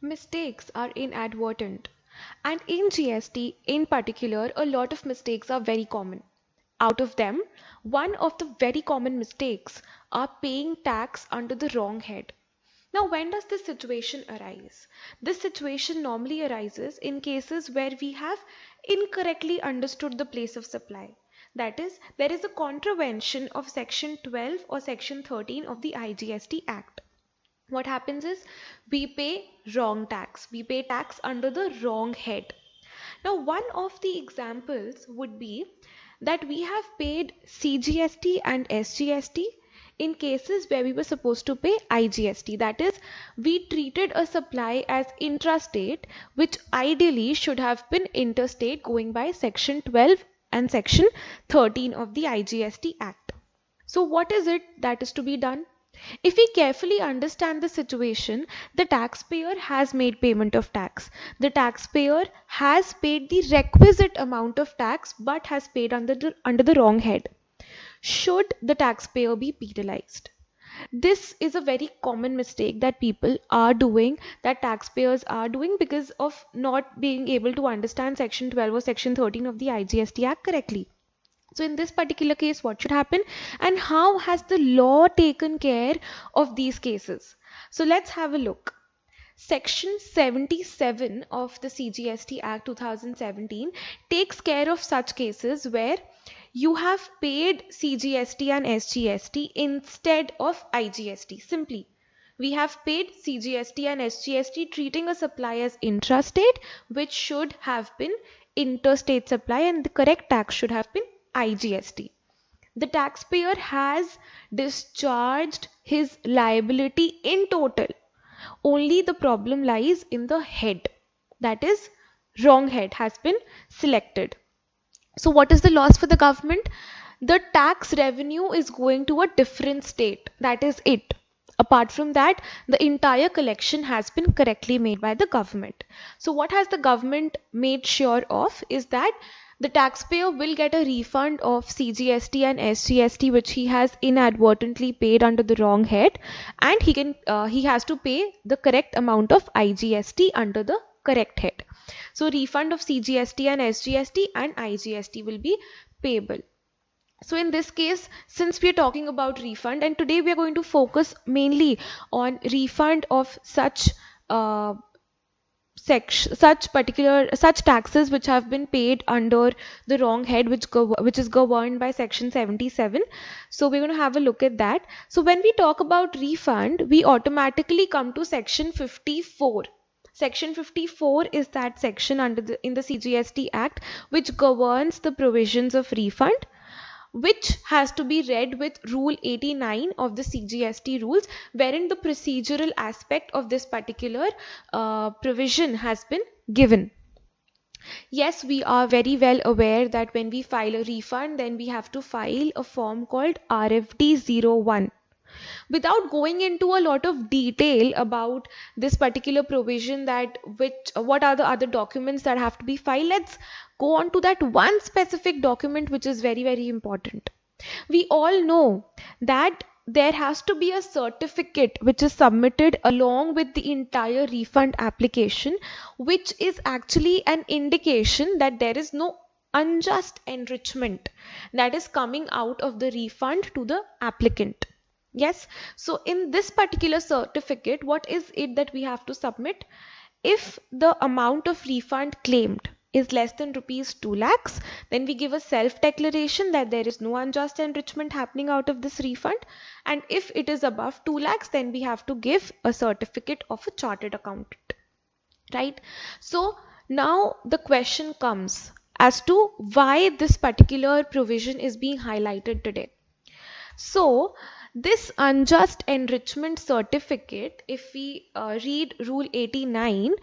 Mistakes are inadvertent. And in GST in particular, a lot of mistakes are very common. Out of them, one of the very common mistakes are paying tax under the wrong head. Now, when does this situation arise? This situation normally arises in cases where we have incorrectly understood the place of supply. That is, there is a contravention of Section 12 or Section 13 of the IGST Act. What happens is we pay wrong tax. We pay tax under the wrong head. Now, one of the examples would be that we have paid CGST and SGST in cases where we were supposed to pay IGST. That is, we treated a supply as intrastate, which ideally should have been interstate going by Section 12 and Section 13 of the IGST Act. So, what is it that is to be done? If we carefully understand the situation, the taxpayer has made payment of tax. The taxpayer has paid the requisite amount of tax but has paid under the wrong head. Should the taxpayer be penalized? This is a very common mistake that people are doing, that taxpayers are doing because of not being able to understand Section 12 or Section 13 of the IGST Act correctly. So in this particular case, what should happen and how has the law taken care of these cases? So let's have a look. Section 77 of the CGST Act 2017 takes care of such cases where you have paid CGST and SGST instead of IGST. Simply, we have paid CGST and SGST treating a supply as intrastate, which should have been interstate supply, and the correct tax should have been IGST. The taxpayer has discharged his liability in total. Only the problem lies in the head. That is, wrong head has been selected. So what is the loss for the government? The tax revenue is going to a different state. That is it. Apart from that, the entire collection has been correctly made by the government. So what has the government made sure of is that the taxpayer will get a refund of CGST and SGST which he has inadvertently paid under the wrong head, and he has to pay the correct amount of IGST under the correct head. So refund of CGST and SGST and IGST will be payable. So in this case, since we are talking about refund, and today we are going to focus mainly on refund of such such taxes which have been paid under the wrong head, which is governed by Section 77. So we're going to have a look at that. So when we talk about refund, we automatically come to Section 54. Section 54 is that section in the CGST Act which governs the provisions of refund, which has to be read with Rule 89 of the CGST rules, wherein the procedural aspect of this particular provision has been given. Yes, we are very well aware that when we file a refund, then we have to file a form called RFD-01. Without going into a lot of detail about this particular provision, that what are the other documents that have to be filed, let's go on to that one specific document which is very, very important. We all know that there has to be a certificate which is submitted along with the entire refund application, which is actually an indication that there is no unjust enrichment that is coming out of the refund to the applicant. Yes, so in this particular certificate, what is it that we have to submit? If the amount of refund claimed is less than rupees 2 lakhs, then we give a self-declaration that there is no unjust enrichment happening out of this refund. And if it is above 2 lakhs, then we have to give a certificate of a chartered accountant. Right? So now the question comes as to why this particular provision is being highlighted today. So this unjust enrichment certificate, if we read Rule 89,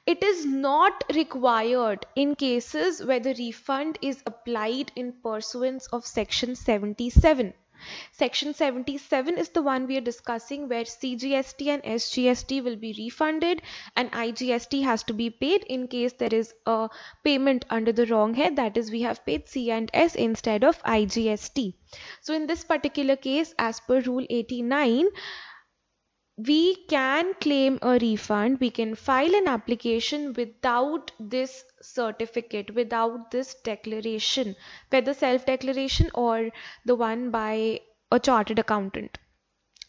it is not required in cases where the refund is applied in pursuance of Section 77. Section 77 is the one we are discussing, where CGST and SGST will be refunded and IGST has to be paid in case there is a payment under the wrong head, that is we have paid C and S instead of IGST. So in this particular case, as per Rule 89, we can claim a refund, we can file an application without this certificate, without this declaration, whether self-declaration or the one by a chartered accountant.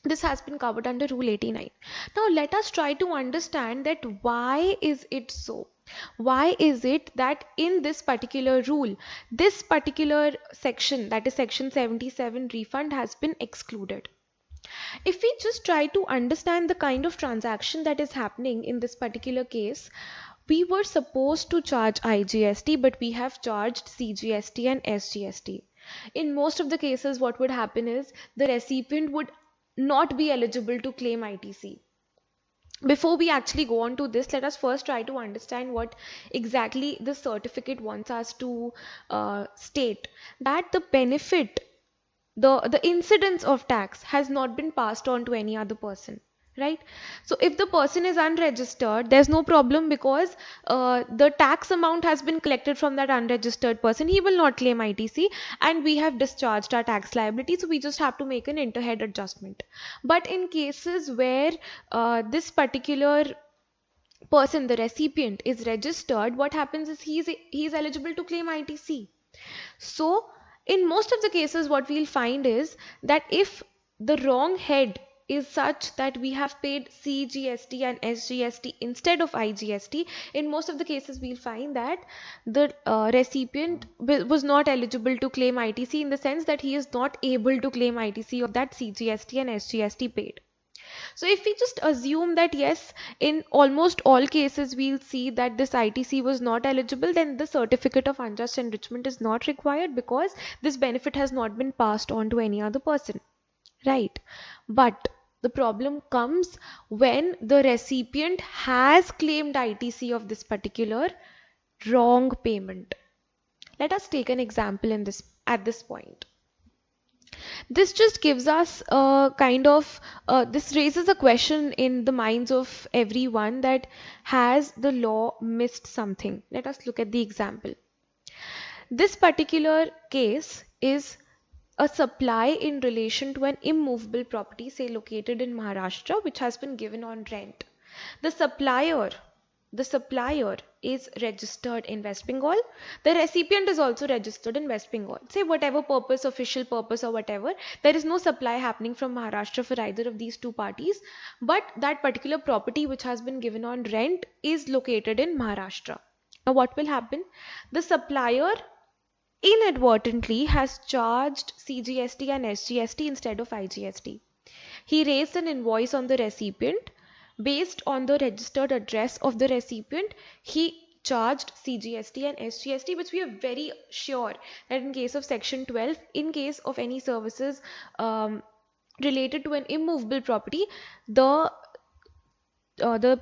This has been covered under Rule 89. Now let us try to understand that why is it so? Why is it that in this particular rule, this particular section, that is section 77 refund, has been excluded? If we just try to understand the kind of transaction that is happening in this particular case, we were supposed to charge IGST, but we have charged CGST and SGST. In most of the cases, what would happen is the recipient would not be eligible to claim ITC. Before we actually go on to this, let us first try to understand what exactly the certificate wants us to state. That the benefit, the incidence of tax has not been passed on to any other person, right? So if the person is unregistered, there's no problem, because the tax amount has been collected from that unregistered person. He will not claim ITC, and we have discharged our tax liability, so we just have to make an interhead adjustment. But in cases where this particular person, the recipient, is registered, what happens is he's eligible to claim ITC. So, in most of the cases, what we'll find is that if the wrong head is such that we have paid CGST and SGST instead of IGST, in most of the cases, we'll find that the recipient was not eligible to claim ITC, in the sense that he is not able to claim ITC of that CGST and SGST paid. So if we just assume that yes, in almost all cases we'll see that this ITC was not eligible, then the certificate of unjust enrichment is not required, because this benefit has not been passed on to any other person, right? But the problem comes when the recipient has claimed ITC of this particular wrong payment. Let us take an example in this at this point. This just gives us a kind of this raises a question in the minds of everyone, that has the law missed something? Let us look at the example. This particular case is a supply in relation to an immovable property, say located in Maharashtra, which has been given on rent. The supplier the supplier is registered in West Bengal. The recipient is also registered in West Bengal. Say whatever purpose, official purpose or whatever, there is no supply happening from Maharashtra for either of these two parties, but that particular property which has been given on rent is located in Maharashtra. Now what will happen? The supplier inadvertently has charged CGST and SGST instead of IGST. He raised an invoice on the recipient. Based on the registered address of the recipient, he charged CGST and SGST, which we are very sure that in case of section 12, in case of any services related to an immovable property, the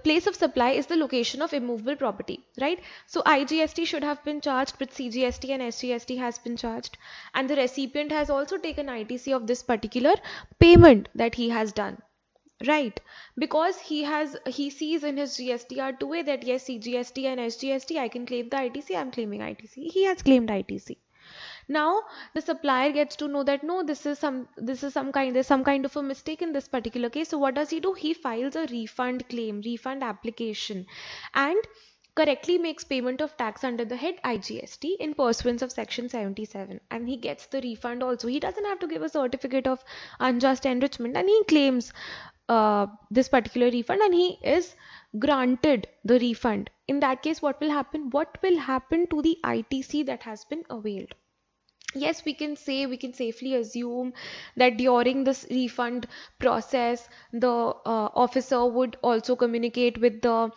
place of supply is the location of immovable property, right? So IGST should have been charged, but CGST and SGST has been charged, and the recipient has also taken ITC of this particular payment that he has done, right? Because he sees in his GSTR 2A that yes, CGST and SGST, I can claim the ITC, I'm claiming ITC. He has claimed ITC. Now the supplier gets to know that no, there's some kind of a mistake in this particular case. So what does he do? He files a refund claim, refund application, and correctly makes payment of tax under the head IGST in pursuance of section 77, and he gets the refund also. He doesn't have to give a certificate of unjust enrichment, and he claims this particular refund, and he is granted the refund. In that case, what will happen? What will happen to the ITC that has been availed? Yes, we can safely assume that during this refund process, the officer would also communicate with the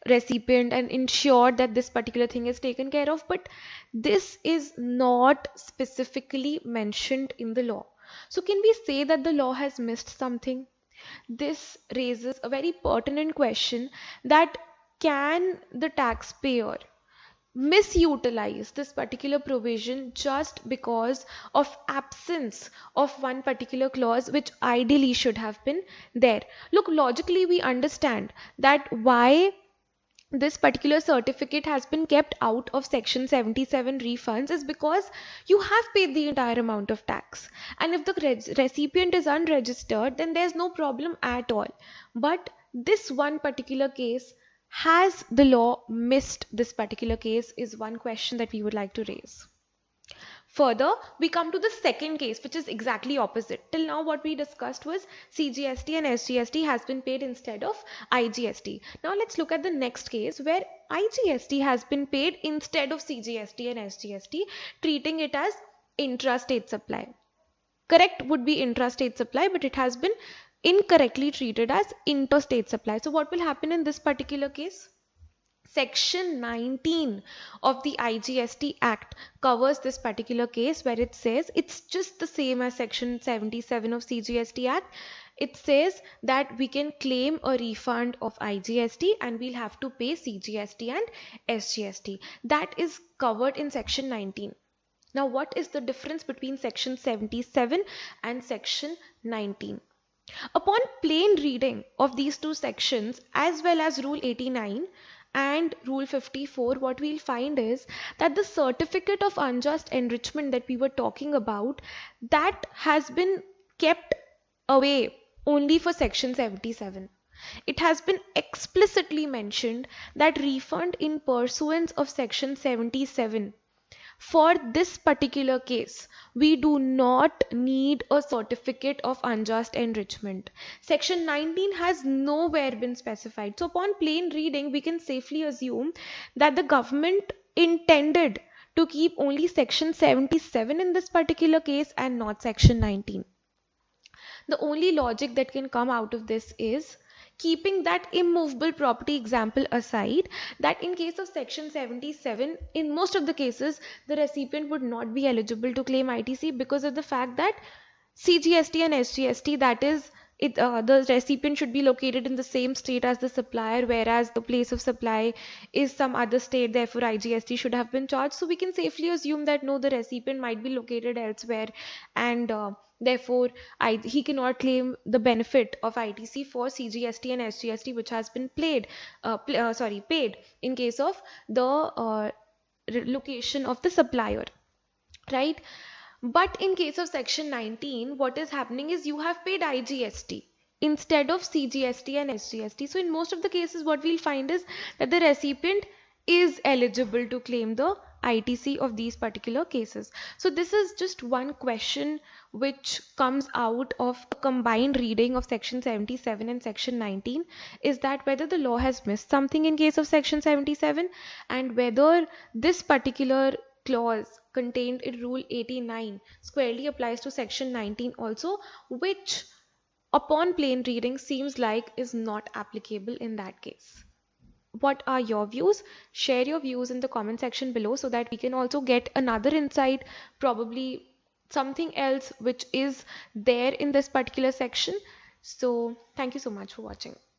recipient and ensure that this particular thing is taken care of, but this is not specifically mentioned in the law. So can we say that the law has missed something? This raises a very pertinent question, that can the taxpayer misutilize this particular provision just because of absence of one particular clause which ideally should have been there? Look, logically we understand that why this particular certificate has been kept out of section 77 refunds is because you have paid the entire amount of tax, and if the recipient is unregistered, then there's no problem at all. But this one particular case, has the law missed this particular case, is one question that we would like to raise. Further, we come to the second case, which is exactly opposite. Till now, what we discussed was CGST and SGST has been paid instead of IGST. Now, let's look at the next case where IGST has been paid instead of CGST and SGST, treating it as intrastate supply. Correct would be intrastate supply, but it has been incorrectly treated as interstate supply. So, what will happen in this particular case? Section 19 of the IGST Act covers this particular case, where it says it's just the same as Section 77 of CGST Act. It says that we can claim a refund of IGST and we'll have to pay CGST and SGST. That is covered in Section 19. Now, what is the difference between Section 77 and Section 19? Upon plain reading of these two sections, as well as Rule 89 and Rule 54, what we'll find is that the certificate of unjust enrichment that we were talking about, that has been kept away only for Section 77. It has been explicitly mentioned that refund in pursuance of Section 77, for this particular case, we do not need a certificate of unjust enrichment. Section 19 has nowhere been specified. So, upon plain reading, we can safely assume that the government intended to keep only Section 77 in this particular case and not Section 19. The only logic that can come out of this is, keeping that immovable property example aside, that in case of Section 77, in most of the cases, the recipient would not be eligible to claim ITC because of the fact that CGST and SGST, that is, the recipient should be located in the same state as the supplier, whereas the place of supply is some other state, therefore IGST should have been charged. So we can safely assume that no, the recipient might be located elsewhere, and therefore he cannot claim the benefit of ITC for CGST and SGST, which has been paid in case of the location of the supplier, right? But in case of Section 19, what is happening is you have paid IGST instead of CGST and SGST. So in most of the cases, what we'll find is that the recipient is eligible to claim the ITC of these particular cases. So this is just one question which comes out of a combined reading of Section 77 and Section 19, is that whether the law has missed something in case of Section 77, and whether this particular clause contained in Rule 89 squarely applies to Section 19 also, which upon plain reading seems like is not applicable in that case. What are your views? Share your views in the comment section below so that we can also get another insight, probably something else which is there in this particular section. So thank you so much for watching.